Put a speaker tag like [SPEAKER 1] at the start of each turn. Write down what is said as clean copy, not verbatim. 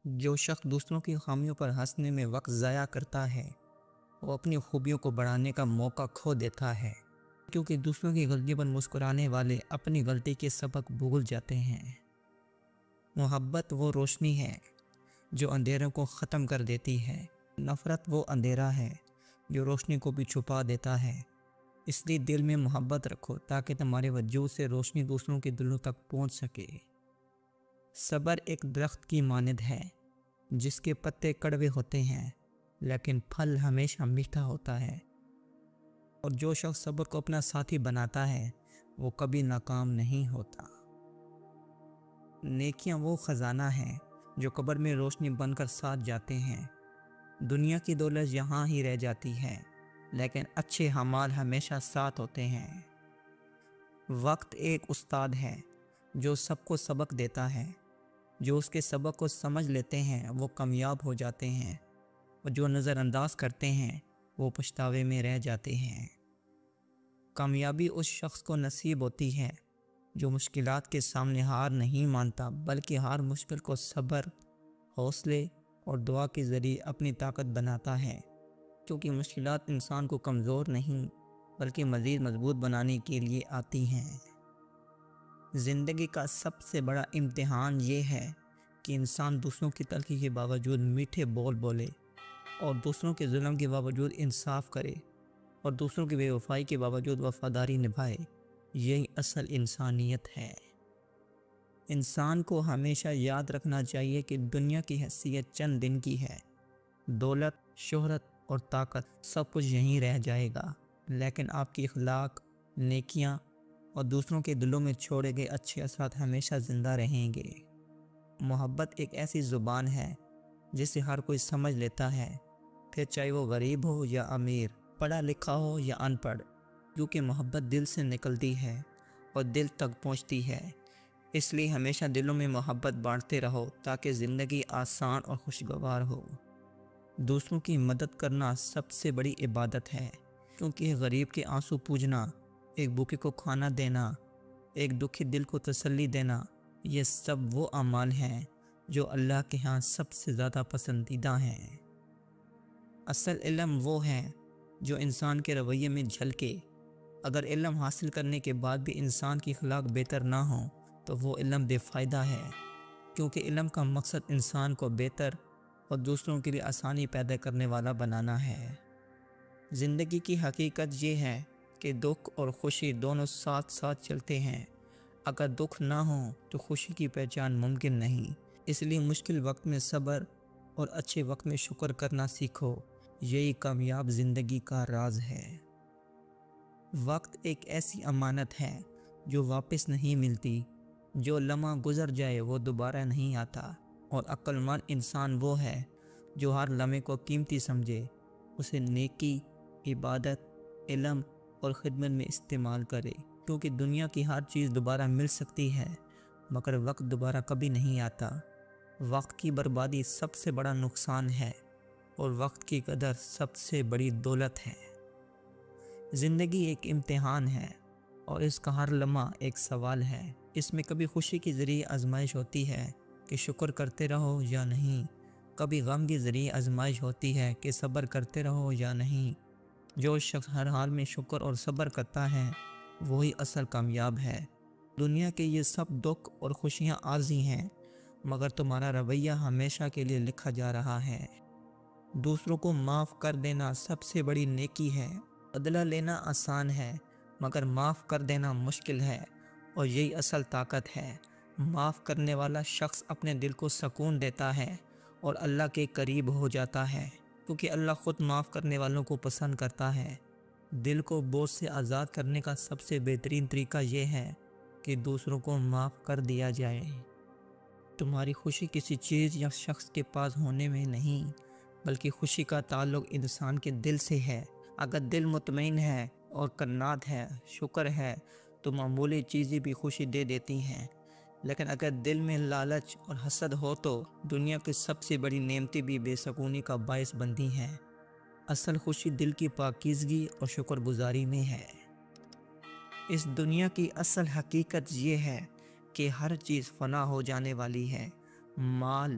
[SPEAKER 1] جو شخص دوسروں کی خامیوں پر ہنسنے میں وقت ضائع کرتا ہے وہ اپنی خوبیوں کو بڑھانے کا موقع کھو دیتا ہے، کیونکہ دوسروں کی غلطی پر مسکرانے والے اپنی غلطی کے سبق بھول جاتے ہیں۔ محبت وہ روشنی ہے جو اندھیروں کو ختم کر دیتی ہے۔ نفرت وہ اندھیرا ہے جو روشنی کو بھی چھپا دیتا ہے۔ اس لیے دل میں محبت رکھو تاکہ تمہارے وجود سے روشنی دوسروں کے دلوں تک پہنچ سکے۔ صبر ایک درخت کی مانند ہے جس کے پتے کڑوے ہوتے ہیں لیکن پھل ہمیشہ میٹھا ہوتا ہے، اور جو شخص صبر کو اپنا ساتھی بناتا ہے وہ کبھی ناکام نہیں ہوتا۔ نیکیاں وہ خزانہ ہیں جو قبر میں روشنی بن کر ساتھ جاتے ہیں۔ دنیا کی دولت یہاں ہی رہ جاتی ہے لیکن اچھے اعمال ہمیشہ ساتھ ہوتے ہیں۔ وقت ایک استاد ہے جو سب کو سبق دیتا ہے۔ جو اس کے سبق کو سمجھ لیتے ہیں وہ کامیاب ہو جاتے ہیں، اور جو نظر انداز کرتے ہیں وہ پچھتاوے میں رہ جاتے ہیں۔ کامیابی اس شخص کو نصیب ہوتی ہے جو مشکلات کے سامنے ہار نہیں مانتا، بلکہ ہر مشکل کو صبر، حوصلے اور دعا کے ذریعے اپنی طاقت بناتا ہے، کیونکہ مشکلات انسان کو کمزور نہیں بلکہ مزید مضبوط بنانے کے لیے آتی ہیں۔ زندگی کا سب سے بڑا امتحان یہ ہے کہ انسان دوسروں کی تلخی کے باوجود میٹھے بول بولے، اور دوسروں کے ظلم کے باوجود انصاف کرے، اور دوسروں کی بے وفائی کے باوجود وفاداری نبھائے۔ یہی اصل انسانیت ہے۔ انسان کو ہمیشہ یاد رکھنا چاہیے کہ دنیا کی حیثیت چند دن کی ہے۔ دولت، شہرت اور طاقت سب کچھ یہیں رہ جائے گا، لیکن آپ کی اخلاق، نیکیاں اور دوسروں کے دلوں میں چھوڑے گئے اچھے اثرات ہمیشہ زندہ رہیں گے۔ محبت ایک ایسی زبان ہے جسے ہر کوئی سمجھ لیتا ہے، پھر چاہے وہ غریب ہو یا امیر، پڑھا لکھا ہو یا ان پڑھ، کیونکہ محبت دل سے نکلتی ہے اور دل تک پہنچتی ہے۔ اس لیے ہمیشہ دلوں میں محبت بانٹتے رہو تاکہ زندگی آسان اور خوشگوار ہو۔ دوسروں کی مدد کرنا سب سے بڑی عبادت ہے، کیونکہ ایک غریب کے آنسو پوجنا، ایک بھوکے کو کھانا دینا، ایک دکھی دل کو تسلی دینا، یہ سب وہ اعمال ہیں جو اللہ کے ہاں سب سے زیادہ پسندیدہ ہیں۔ اصل علم وہ ہے جو انسان کے رویے میں جھلکے۔ اگر علم حاصل کرنے کے بعد بھی انسان کی اخلاق بہتر نہ ہوں تو وہ علم بے فائدہ ہے، کیونکہ علم کا مقصد انسان کو بہتر اور دوسروں کے لیے آسانی پیدا کرنے والا بنانا ہے۔ زندگی کی حقیقت یہ ہے کہ دکھ اور خوشی دونوں ساتھ ساتھ چلتے ہیں۔ اگر دکھ نہ ہو تو خوشی کی پہچان ممکن نہیں۔ اس لیے مشکل وقت میں صبر اور اچھے وقت میں شکر کرنا سیکھو، یہی کامیاب زندگی کا راز ہے۔ وقت ایک ایسی امانت ہے جو واپس نہیں ملتی۔ جو لمحہ گزر جائے وہ دوبارہ نہیں آتا، اور عقل مند انسان وہ ہے جو ہر لمحے کو قیمتی سمجھے، اسے نیکی، عبادت، علم اور خدمت میں استعمال کرے، کیونکہ دنیا کی ہر چیز دوبارہ مل سکتی ہے مگر وقت دوبارہ کبھی نہیں آتا۔ وقت کی بربادی سب سے بڑا نقصان ہے، اور وقت کی قدر سب سے بڑی دولت ہے۔ زندگی ایک امتحان ہے اور اس کا ہر لمحہ ایک سوال ہے۔ اس میں کبھی خوشی کے ذریعے آزمائش ہوتی ہے کہ شکر کرتے رہو یا نہیں، کبھی غم کے ذریعے آزمائش ہوتی ہے کہ صبر کرتے رہو یا نہیں۔ جو شخص ہر حال میں شکر اور صبر کرتا ہے وہی اصل کامیاب ہے۔ دنیا کے یہ سب دکھ اور خوشیاں عارضی ہیں، مگر تمہارا رویہ ہمیشہ کے لیے لکھا جا رہا ہے۔ دوسروں کو معاف کر دینا سب سے بڑی نیکی ہے۔ بدلہ لینا آسان ہے مگر معاف کر دینا مشکل ہے، اور یہی اصل طاقت ہے۔ معاف کرنے والا شخص اپنے دل کو سکون دیتا ہے اور اللہ کے قریب ہو جاتا ہے، کیونکہ اللہ خود معاف کرنے والوں کو پسند کرتا ہے۔ دل کو بوجھ سے آزاد کرنے کا سب سے بہترین طریقہ یہ ہے کہ دوسروں کو معاف کر دیا جائے۔ تمہاری خوشی کسی چیز یا شخص کے پاس ہونے میں نہیں، بلکہ خوشی کا تعلق انسان کے دل سے ہے۔ اگر دل مطمئن ہے اور قناعت ہے، شکر ہے، تو معمولی چیزیں بھی خوشی دے دیتی ہیں، لیکن اگر دل میں لالچ اور حسد ہو تو دنیا کی سب سے بڑی نعمتیں بھی بے سکونی کا باعث بنتی ہیں۔ اصل خوشی دل کی پاکیزگی اور شکر گزاری میں ہے۔ اس دنیا کی اصل حقیقت یہ ہے کہ ہر چیز فنا ہو جانے والی ہے۔ مال،